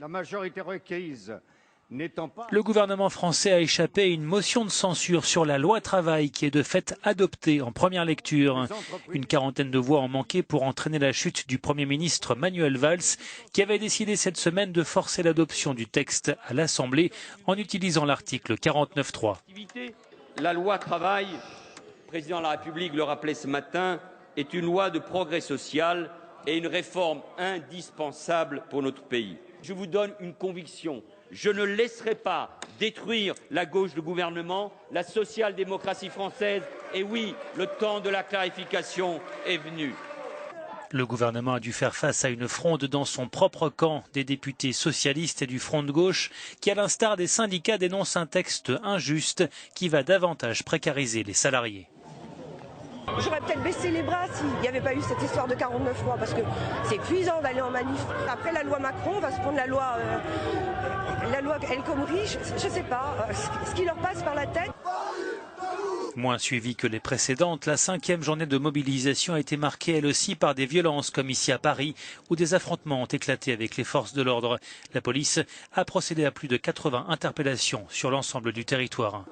La majorité requise n'étant pas... Le gouvernement français a échappé à une motion de censure sur la loi travail qui est de fait adoptée en première lecture. Une quarantaine de voix ont manqué pour entraîner la chute du Premier ministre Manuel Valls, qui avait décidé cette semaine de forcer l'adoption du texte à l'Assemblée en utilisant l'article 49.3. La loi travail, le président de la République le rappelait ce matin, est une loi de progrès social et une réforme indispensable pour notre pays. Je vous donne une conviction. Je ne laisserai pas détruire la gauche du gouvernement, la social-démocratie française. Et oui, le temps de la clarification est venu. Le gouvernement a dû faire face à une fronde dans son propre camp des députés socialistes et du Front de gauche qui, à l'instar des syndicats, dénoncent un texte injuste qui va davantage précariser les salariés. J'aurais peut-être baissé les bras s'il n'y avait pas eu cette histoire de 49.3 parce que c'est épuisant d'aller en manif. Après la loi Macron, on va se prendre la loi El Khomri, je ne sais pas ce qui leur passe par la tête. Moins suivie que les précédentes, la 5e journée de mobilisation a été marquée elle aussi par des violences comme ici à Paris où des affrontements ont éclaté avec les forces de l'ordre. La police a procédé à plus de 80 interpellations sur l'ensemble du territoire.